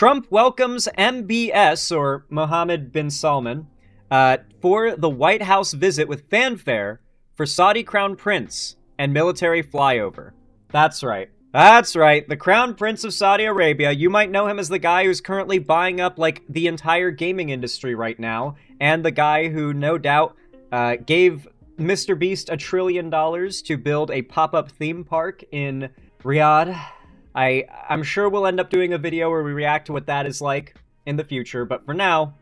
Trump welcomes MBS, or Mohammed bin Salman, for the White House visit with fanfare for Saudi Crown Prince and military flyover. That's right. That's right. The Crown Prince of Saudi Arabia. You might know him as the guy who's currently buying up, like, the entire gaming industry right now, and the guy who, no doubt, gave Mr. Beast $1 trillion to build a pop-up theme park in Riyadh. I'm sure we'll end up doing a video where we react to what that is like in the future, but for now,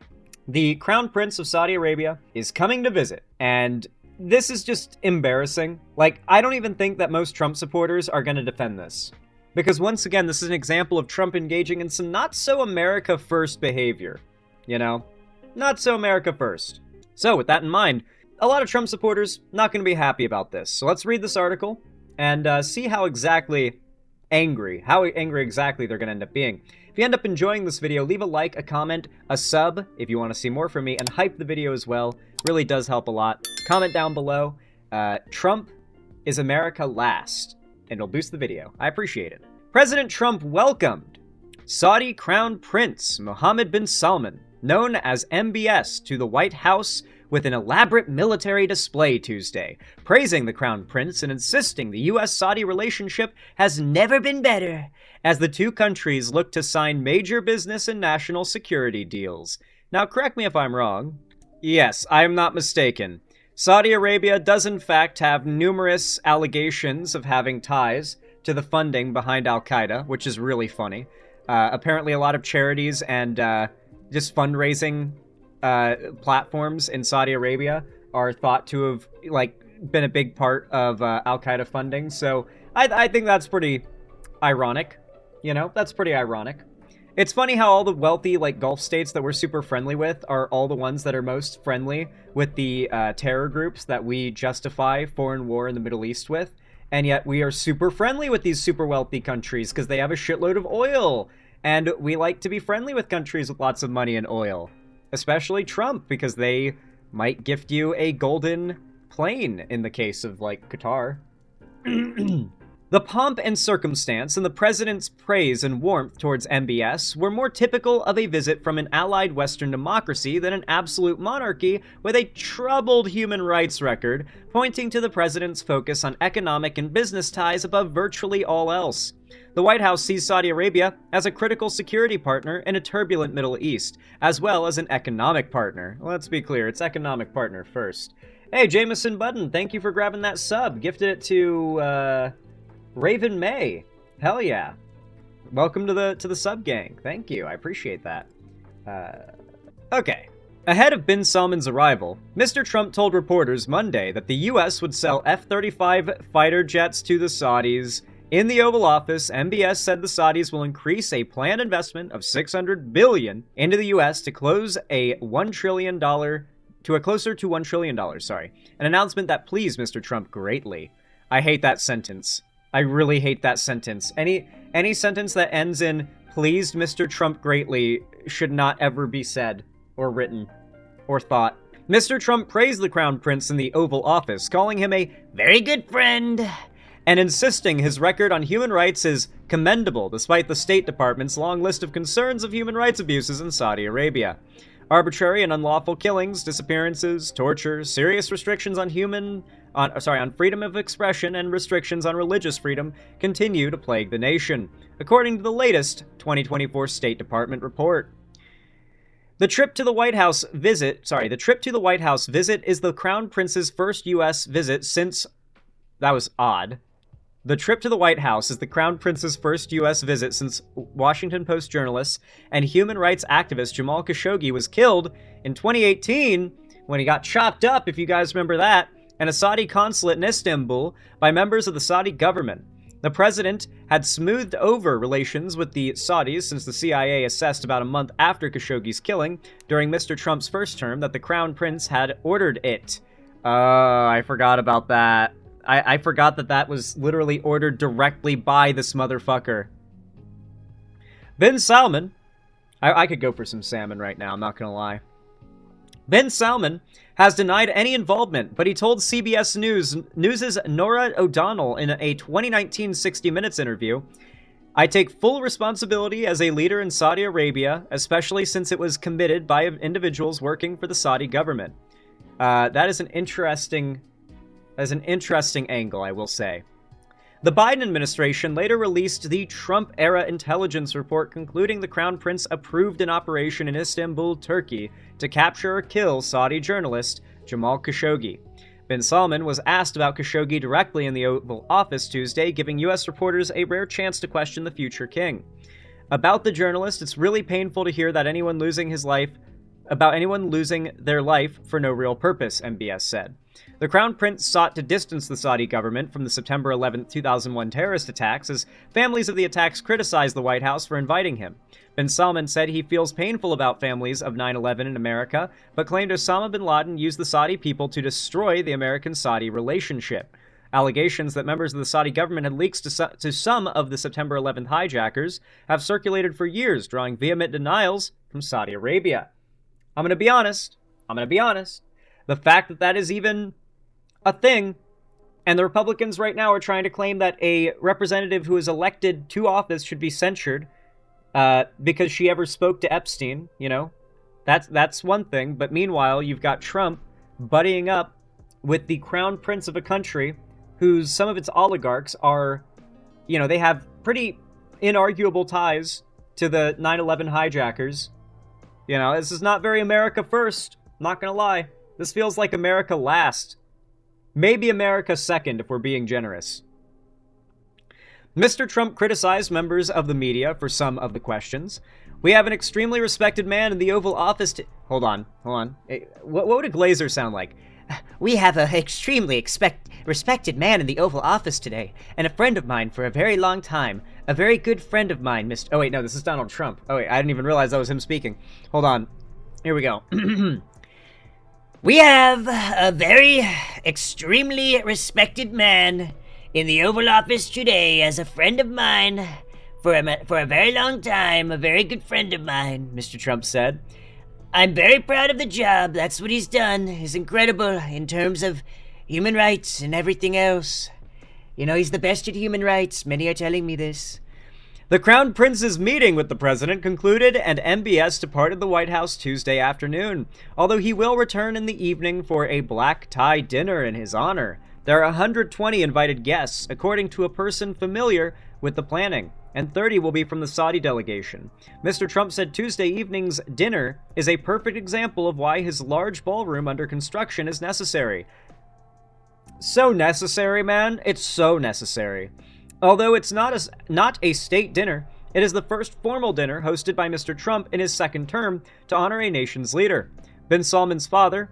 the Crown Prince of Saudi Arabia is coming to visit, and this is just embarrassing. Like, I don't even think that most Trump supporters are going to defend this. Because once again, this is an example of Trump engaging in some not-so-America-first behavior. You know? Not so America first. So, with that in mind, a lot of Trump supporters not going to be happy about this. So let's read this article and see how angry exactly they're going to end up being. If you end up enjoying this video, leave a like, a comment, a sub if you want to see more from me, and hype the video as well. Really does help a lot. Comment down below. Trump is America last, and it'll boost the video. I appreciate it. President Trump welcomed Saudi Crown Prince Mohammed bin Salman, known as MBS, to the White House with an elaborate military display Tuesday, praising the Crown Prince and insisting the U.S.-Saudi relationship has never been better, as the two countries look to sign major business and national security deals. Now, correct me if I'm wrong. Yes, I am not mistaken. Saudi Arabia does in fact have numerous allegations of having ties to the funding behind Al-Qaeda, which is really funny. Apparently a lot of charities and just fundraising platforms in Saudi Arabia are thought to have, like, been a big part of Al-Qaeda funding, so I think that's pretty ironic. You know, that's pretty ironic. It's funny how all the wealthy, like, Gulf states that we're super friendly with are all the ones that are most friendly with the terror groups that we justify foreign war in the Middle East with, and yet we are super friendly with these super wealthy countries because they have a shitload of oil, and we like to be friendly with countries with lots of money and oil. Especially Trump, because they might gift you a golden plane in the case of, like, Qatar. The pomp and circumstance and the president's praise and warmth towards MBS were more typical of a visit from an allied Western democracy than an absolute monarchy with a troubled human rights record, pointing to the president's focus on economic and business ties above virtually all else. The White House sees Saudi Arabia as a critical security partner in a turbulent Middle East, as well as an economic partner. Let's be clear, it's economic partner first. Hey, Jameson Button, thank you for grabbing that sub. Gifted it to, Raven May. Hell yeah. Welcome to the sub gang. Thank you, I appreciate that. Okay. Ahead of bin Salman's arrival, Mr. Trump told reporters Monday that the U.S. would sell F-35 fighter jets to the Saudis. In the Oval Office, MBS said the Saudis will increase a planned investment of $600 billion into the U.S. to close a $1 trillion closer to $1 trillion, sorry. An announcement that pleased Mr. Trump greatly. I hate that sentence. I really hate that sentence. Any sentence that ends in pleased Mr. Trump greatly should not ever be said or written or thought. Mr. Trump praised the Crown Prince in the Oval Office, calling him a very good friend, and insisting his record on human rights is commendable despite the State Department's long list of concerns of human rights abuses in Saudi Arabia. Arbitrary and unlawful killings, disappearances, torture, serious restrictions on freedom of expression and restrictions on religious freedom continue to plague the nation, according to the latest 2024 State Department report. The trip to the White House visit is the Crown Prince's first U.S. visit since... That was odd. The trip to the White House is the Crown Prince's first U.S. visit since Washington Post journalist and human rights activist Jamal Khashoggi was killed in 2018 when he got chopped up, if you guys remember that, in a Saudi consulate in Istanbul by members of the Saudi government. The president had smoothed over relations with the Saudis since the CIA assessed about a month after Khashoggi's killing during Mr. Trump's first term that the Crown Prince had ordered it. I forgot about that. I forgot that was literally ordered directly by this motherfucker. Bin Salman... I could go for some salmon right now, I'm not gonna lie. Bin Salman has denied any involvement, but he told CBS News' Norah O'Donnell in a 2019 60 Minutes interview, I take full responsibility as a leader in Saudi Arabia, especially since it was committed by individuals working for the Saudi government. That is an interesting angle, I will say. The Biden administration later released the Trump-era intelligence report concluding the Crown Prince approved an operation in Istanbul, Turkey, to capture or kill Saudi journalist Jamal Khashoggi. Bin Salman was asked about Khashoggi directly in the Oval Office Tuesday, giving U.S. reporters a rare chance to question the future king. About the journalist, it's really painful to hear that anyone losing their life for no real purpose, MBS said. The Crown Prince sought to distance the Saudi government from the September 11, 2001 terrorist attacks, as families of the attacks criticized the White House for inviting him. Bin Salman said he feels painful about families of 9/11 in America, but claimed Osama bin Laden used the Saudi people to destroy the American-Saudi relationship. Allegations that members of the Saudi government had leaks to some of the September 11th hijackers have circulated for years, drawing vehement denials from Saudi Arabia. I'm going to be honest. The fact that that is even a thing, and the Republicans right now are trying to claim that a representative who is elected to office should be censured because she ever spoke to Epstein, that's one thing. But meanwhile, you've got Trump buddying up with the crown prince of a country whose some of its oligarchs are, they have pretty inarguable ties to the 9/11 hijackers. This is not very America first, not gonna lie. This feels like America last. Maybe America second, if we're being generous. Mr. Trump criticized members of the media for some of the questions. We have an extremely respected man in the Oval Office Hold on. What would a Glazer sound like? We have an extremely respected man in the Oval Office today, and a friend of mine for a very long time. A very good friend of mine, Mr. Oh, wait, no, this is Donald Trump. Oh, wait, I didn't even realize that was him speaking. Hold on. Here we go. We have a very extremely respected man in the Oval Office today as a friend of mine for a very long time, a very good friend of mine, Mr. Trump said. I'm very proud of the job. That's what he's done. He's incredible in terms of human rights and everything else. He's the best at human rights. Many are telling me this. The Crown Prince's meeting with the president concluded, and MBS departed the White House Tuesday afternoon, although he will return in the evening for a black tie dinner in his honor. There are 120 invited guests, according to a person familiar with the planning, and 30 will be from the Saudi delegation. Mr. Trump said Tuesday evening's dinner is a perfect example of why his large ballroom under construction is necessary. So necessary, man. It's so necessary. Although it's not a state dinner, it is the first formal dinner hosted by Mr. Trump in his second term to honor a nation's leader. Bin Salman's father,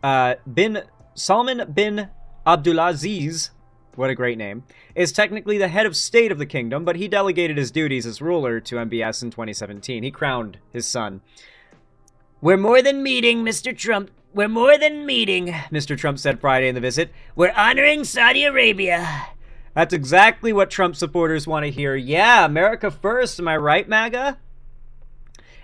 Bin Salman bin Abdulaziz, what a great name, is technically the head of state of the kingdom, but he delegated his duties as ruler to MBS in 2017. He crowned his son. We're more than meeting, Mr. Trump. We're more than meeting, Mr. Trump said Friday in the visit. We're honoring Saudi Arabia. That's exactly what Trump supporters want to hear. Yeah, America first, am I right, MAGA?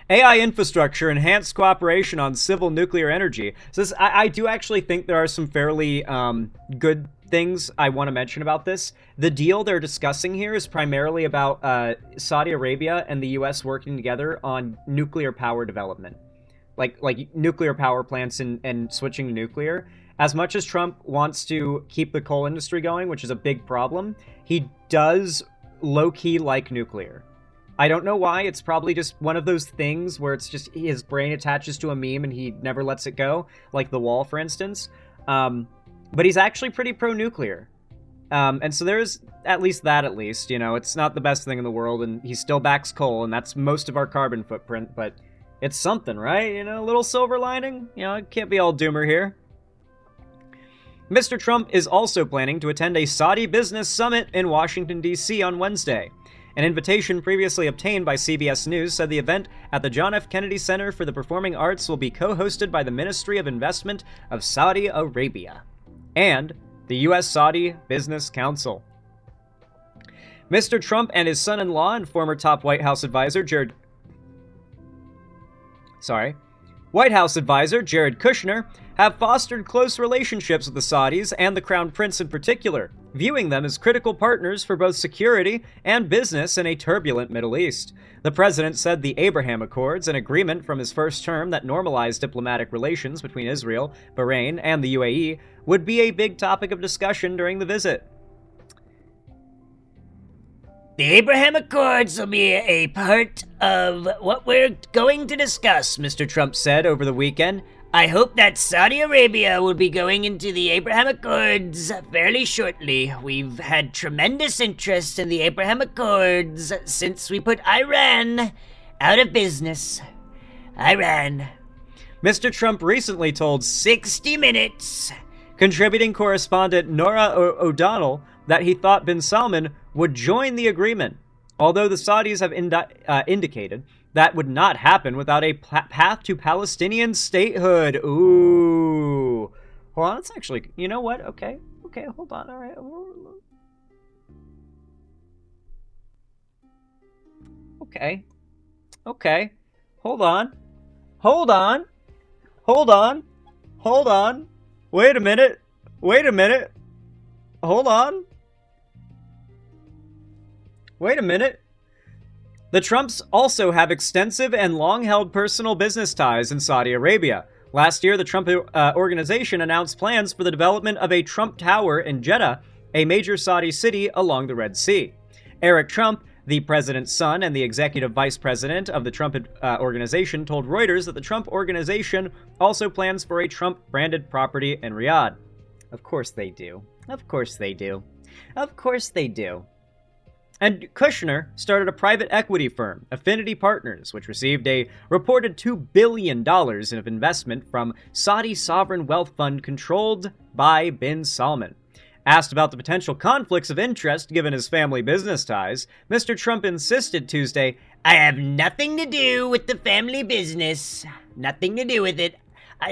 AI infrastructure, enhanced cooperation on civil nuclear energy. So I do actually think there are some fairly good things I want to mention about this. The deal they're discussing here is primarily about Saudi Arabia and the U.S. working together on nuclear power development. Like nuclear power plants and switching to nuclear. As much as Trump wants to keep the coal industry going, which is a big problem, he does low-key like nuclear. I don't know why. It's probably just one of those things where it's just his brain attaches to a meme and he never lets it go, like The Wall, for instance. But he's actually pretty pro-nuclear. And so there's at least that, it's not the best thing in the world, and he still backs coal, and that's most of our carbon footprint, but it's something, right? A little silver lining? It can't be all doomer here. Mr. Trump is also planning to attend a Saudi business summit in Washington, D.C. on Wednesday. An invitation previously obtained by CBS News said the event at the John F. Kennedy Center for the Performing Arts will be co-hosted by the Ministry of Investment of Saudi Arabia and the U.S. Saudi Business Council. Mr. Trump and his son-in-law and former top White House advisor, White House advisor Jared Kushner have fostered close relationships with the Saudis and the Crown Prince in particular, viewing them as critical partners for both security and business in a turbulent Middle East. The president said the Abraham Accords, an agreement from his first term that normalized diplomatic relations between Israel, Bahrain, and the UAE, would be a big topic of discussion during the visit. The Abraham Accords will be a part of what we're going to discuss, Mr. Trump said over the weekend. I hope that Saudi Arabia will be going into the Abraham Accords fairly shortly. We've had tremendous interest in the Abraham Accords since we put Iran out of business. Iran. Mr. Trump recently told 60 Minutes contributing correspondent Nora O'Donnell that he thought bin Salman would join the agreement, although the Saudis have indicated that would not happen without a path to Palestinian statehood. Ooh. Hold on, that's actually, you know what? Okay, hold on, all right. Okay, hold on. Wait a minute. Hold on. Wait a minute. The Trumps also have extensive and long-held personal business ties in Saudi Arabia. Last year, the Trump organization announced plans for the development of a Trump Tower in Jeddah, a major Saudi city along the Red Sea. Eric Trump, the president's son and the executive vice president of the Trump organization, told Reuters that the Trump organization also plans for a Trump-branded property in Riyadh. Of course they do. And Kushner started a private equity firm, Affinity Partners, which received a reported $2 billion of investment from Saudi sovereign wealth fund controlled by bin Salman. Asked about the potential conflicts of interest given his family business ties, Mr. Trump insisted Tuesday, I have nothing to do with the family business. Nothing to do with it.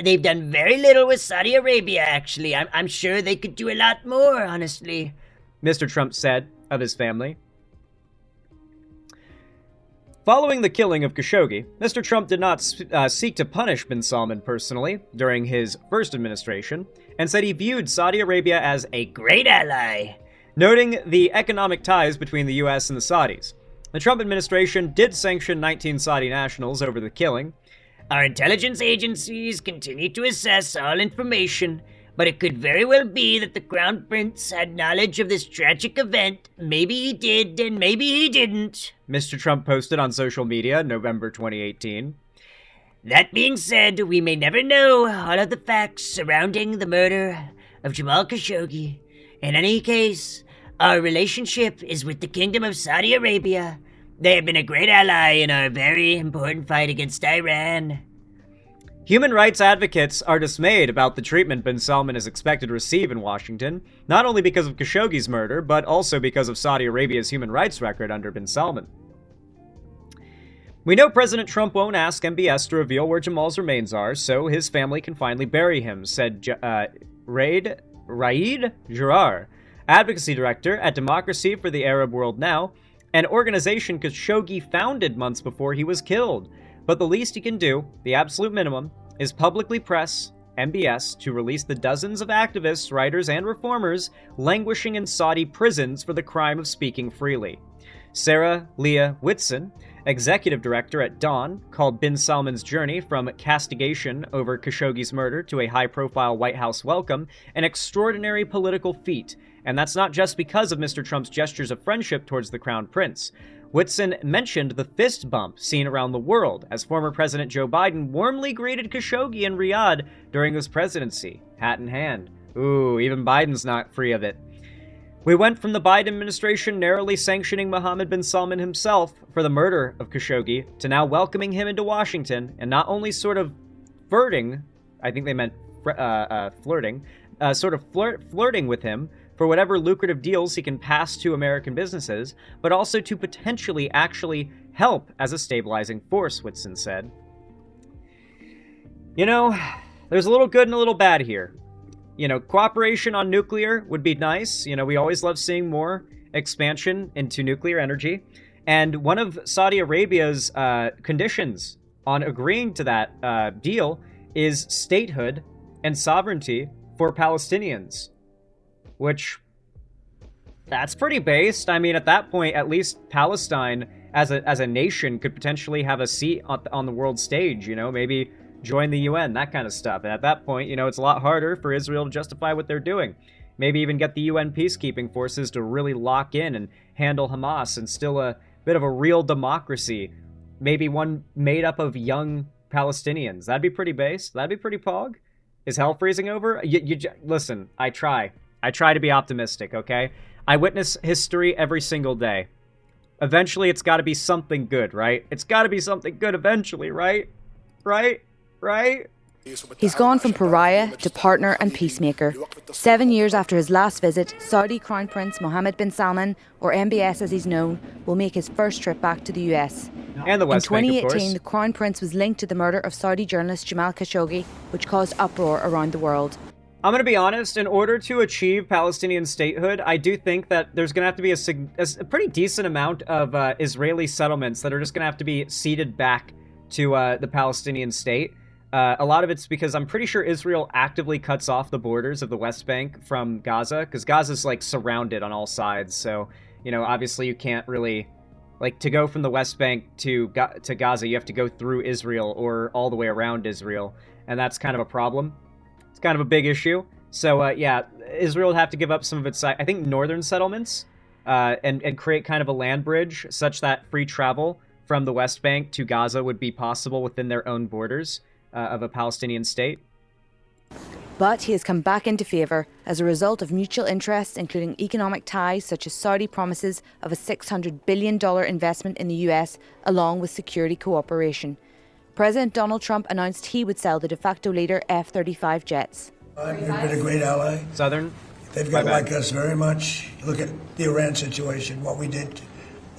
They've done very little with Saudi Arabia, actually. I'm sure they could do a lot more, honestly. Mr. Trump said of his family. Following the killing of Khashoggi, Mr. Trump did not seek to punish bin Salman personally during his first administration, and said he viewed Saudi Arabia as a great ally, noting the economic ties between the U.S. and the Saudis. The Trump administration did sanction 19 Saudi nationals over the killing. Our intelligence agencies continue to assess all information, but it could very well be that the Crown Prince had knowledge of this tragic event. Maybe he did, and maybe he didn't, Mr. Trump posted on social media in November 2018. That being said, we may never know all of the facts surrounding the murder of Jamal Khashoggi. In any case, our relationship is with the Kingdom of Saudi Arabia. They have been a great ally in our very important fight against Iran. Human rights advocates are dismayed about the treatment bin Salman is expected to receive in Washington, not only because of Khashoggi's murder, but also because of Saudi Arabia's human rights record under bin Salman. We know President Trump won't ask MBS to reveal where Jamal's remains are, so his family can finally bury him, said Raed Girar, advocacy director at Democracy for the Arab World Now, an organization Khashoggi founded months before he was killed. But the least he can do, the absolute minimum, is publicly press MBS to release the dozens of activists, writers, and reformers languishing in Saudi prisons for the crime of speaking freely. Sarah Leah Whitson, executive director at Dawn, called bin Salman's journey from castigation over Khashoggi's murder to a high-profile White House welcome an extraordinary political feat, and that's not just because of Mr. Trump's gestures of friendship towards the Crown Prince. Whitson mentioned the fist bump seen around the world as former President Joe Biden warmly greeted Khashoggi in Riyadh during his presidency, hat in hand. Ooh, even Biden's not free of it. We went from the Biden administration narrowly sanctioning Mohammed bin Salman himself for the murder of Khashoggi to now welcoming him into Washington and not only sort of flirting, I think they meant flirting, flirting with him for whatever lucrative deals he can pass to American businesses, but also to potentially actually help as a stabilizing force, Whitson said. You know, there's a little good and a little bad here. You know, cooperation on nuclear would be nice. You know, we always love seeing more expansion into nuclear energy. And one of Saudi Arabia's conditions on agreeing to that deal is statehood and sovereignty for Palestinians, which that's pretty based. I mean, at that point, at least Palestine as a nation could potentially have a seat on the world stage, you know, maybe join the UN, that kind of stuff. And at that point, you know, it's a lot harder for Israel to justify what they're doing. Maybe even get the UN peacekeeping forces to really lock in and handle Hamas and still a bit of a real democracy. Maybe one made up of young Palestinians. That'd be pretty base. That'd be pretty pog. Is hell freezing over? Listen, I try to be optimistic, okay? I witness history every single day. Eventually, it's got to be something good, right? It's got to be something good eventually, right? Right? He's gone from pariah to partner and peacemaker. 7 years after his last visit, Saudi Crown Prince Mohammed bin Salman, or MBS as he's known, will make his first trip back to the US. And the West Bank, of course. In 2018, the Crown Prince was linked to the murder of Saudi journalist Jamal Khashoggi, which caused uproar around the world. I'm going to be honest, in order to achieve Palestinian statehood, I do think that there's going to have to be a pretty decent amount of Israeli settlements that are just going to have to be ceded back to the Palestinian state. A lot of it's because I'm pretty sure Israel actively cuts off the borders of the West Bank from Gaza, because Gaza's like surrounded on all sides. So, you know, obviously you can't really, like, to go from the West Bank to Gaza, you have to go through Israel or all the way around Israel. And that's kind of a problem. It's kind of a big issue. So, yeah, Israel would have to give up some of its, I think, northern settlements and create kind of a land bridge such that free travel from the West Bank to Gaza would be possible within their own borders of a Palestinian state. But he has come back into favour as a result of mutual interests, including economic ties such as Saudi promises of a $600 billion investment in the US, along with security cooperation. President Donald Trump announced he would sell the de facto leader F-35 jets. We've been a great ally. Southern? They've got to like us very much. Look at the Iran situation, what we did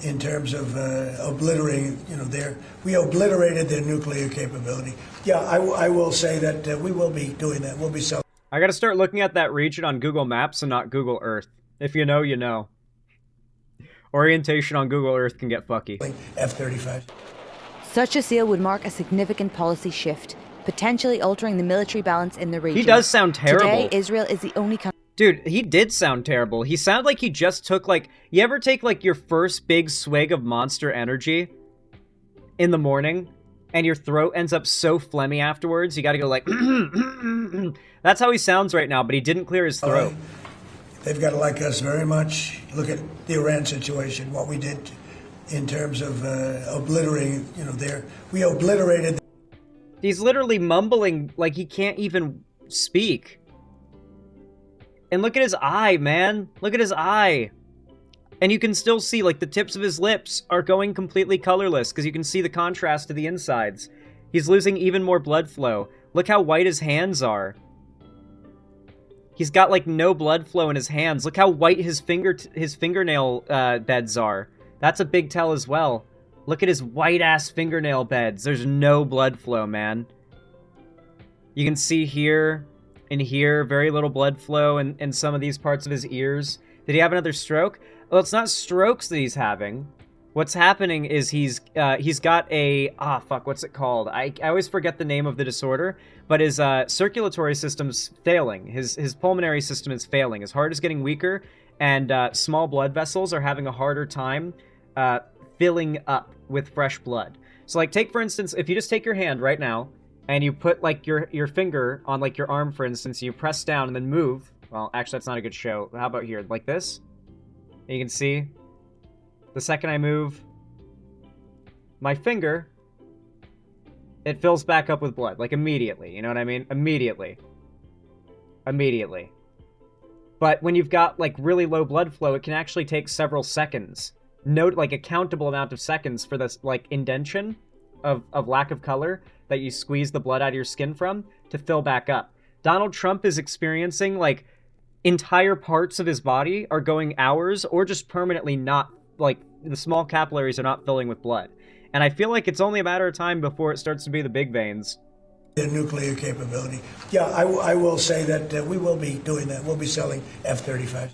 in terms of obliterating, you know, we obliterated their nuclear capability. Yeah, I will say that we will be doing that. We'll be selling. I got to start looking at that region on Google Maps and not Google Earth. If you know, you know. Orientation on Google Earth can get fucky. F-35. Such a sale would mark a significant policy shift, potentially altering the military balance in the region. He does sound terrible. Today, Israel is the only country. Dude, he did sound terrible. He sounded like he just took, like, you ever take, like, your first big swig of Monster Energy in the morning, and your throat ends up so phlegmy afterwards, you gotta go, like, that's how he sounds right now, but he didn't clear his throat. They've got to like us very much. Look at the Iran situation, what we did in terms of obliterating, you know, we obliterated. He's literally mumbling like he can't even speak. And look at his eye, man. Look at his eye. And you can still see, like, the tips of his lips are going completely colorless because you can see the contrast to the insides. He's losing even more blood flow. Look how white his hands are. He's got, like, no blood flow in his hands. Look how white his fingernail beds are. That's a big tell as well. Look at his white-ass fingernail beds. There's no blood flow, man. You can see here and here, very little blood flow in some of these parts of his ears. Did he have another stroke? Well, it's not strokes that he's having. What's happening is he's got a, what's it called? I always forget the name of the disorder, but his circulatory system's failing. His pulmonary system is failing. His heart is getting weaker, and small blood vessels are having a harder time filling up with fresh blood. So, like, take, for instance, if you just take your hand right now, and you put, like, your finger on, like, your arm, for instance, you press down and then move. Well, actually, that's not a good show. How about here? Like this? And you can see the second I move my finger, it fills back up with blood, like, immediately. You know what I mean? Immediately. But when you've got, like, really low blood flow, it can actually take several seconds. Note, like, a countable amount of seconds for this, like, indentation of lack of color that you squeeze the blood out of your skin from to fill back up. Donald Trump is experiencing, like, entire parts of his body are going hours or just permanently not, like, the small capillaries are not filling with blood. And I feel like it's only a matter of time before it starts to be the big veins. Their nuclear capability. Yeah, I will say that we will be doing that. We'll be selling F-35.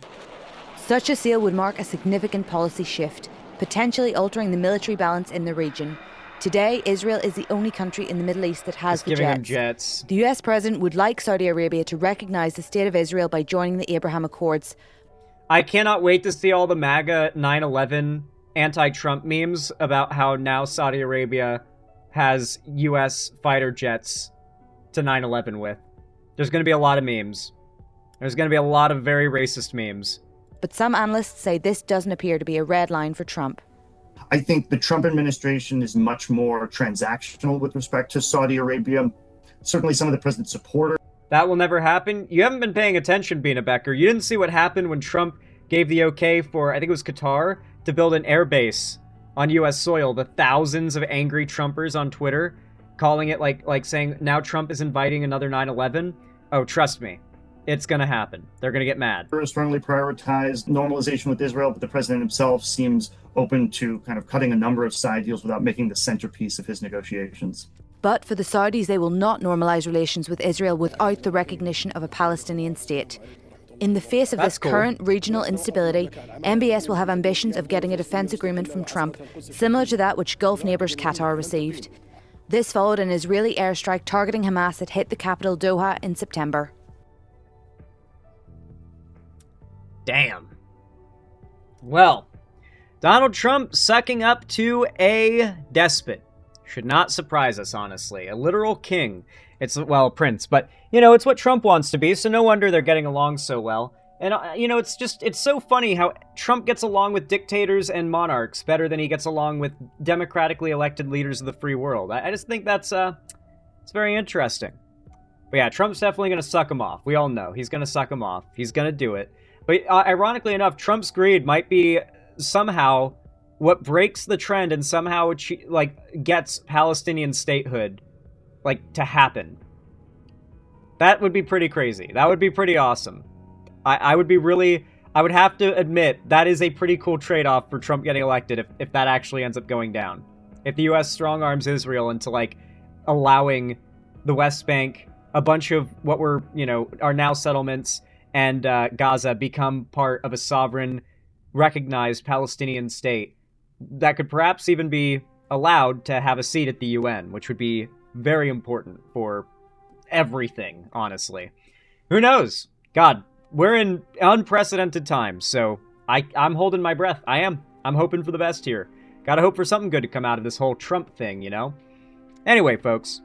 Such a sale would mark a significant policy shift, potentially altering the military balance in the region. Today, Israel is the only country in the Middle East that has Just the giving jets. them jets. The US president would like Saudi Arabia to recognize the state of Israel by joining the Abraham Accords. I cannot wait to see all the MAGA 9/11 anti-Trump memes about how now Saudi Arabia has US fighter jets to 9/11 with. There's going to be a lot of memes. There's going to be a lot of very racist memes. But some analysts say this doesn't appear to be a red line for Trump. I think the Trump administration is much more transactional with respect to Saudi Arabia. Certainly some of the president's supporters. That will never happen. You haven't been paying attention, Bina Becker. You didn't see what happened when Trump gave the okay for, I think it was Qatar, to build an air base on U.S. soil. The thousands of angry Trumpers on Twitter calling it like saying, now Trump is inviting another 9/11. Oh, trust me. It's going to happen. They're going to get mad. Strongly prioritized normalization with Israel, but the president himself seems open to kind of cutting a number of side deals without making the centerpiece of his negotiations. But for the Saudis, they will not normalise relations with Israel without the recognition of a Palestinian state. In the face of That's this cool. current regional instability, MBS will have ambitions of getting a defence agreement from Trump, similar to that which Gulf neighbours Qatar received. This followed an Israeli airstrike targeting Hamas that hit the capital Doha in September. Damn. Well, Donald Trump sucking up to a despot. Should not surprise us, honestly. A literal king. It's, well, a prince, but, it's what Trump wants to be, so no wonder they're getting along so well. And, it's so funny how Trump gets along with dictators and monarchs better than he gets along with democratically elected leaders of the free world. I just think that's, it's very interesting. But yeah, Trump's definitely going to suck him off. We all know. He's going to suck him off. He's going to do it. But ironically enough, Trump's greed might be somehow what breaks the trend and somehow gets Palestinian statehood to happen. That would be pretty crazy. That would be pretty awesome. I would have to admit that is a pretty cool trade-off for Trump getting elected if that actually ends up going down. If the US strong arms Israel into allowing the West Bank, a bunch of what are now settlements, and Gaza become part of a sovereign, recognized Palestinian state that could perhaps even be allowed to have a seat at the UN, which would be very important for everything, honestly. Who knows? God, we're in unprecedented times, so I'm holding my breath. I'm hoping for the best here. Gotta hope for something good to come out of this whole Trump thing, Anyway, folks,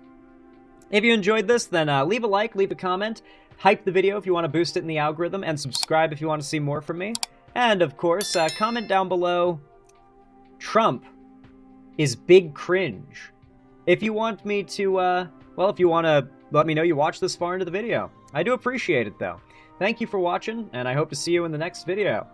if you enjoyed this, then leave a like, leave a comment, hype the video if you want to boost it in the algorithm, and subscribe if you want to see more from me. And, of course, comment down below, Trump is big cringe. If you want me to, if you want to let me know you watched this far into the video. I do appreciate it, though. Thank you for watching, and I hope to see you in the next video.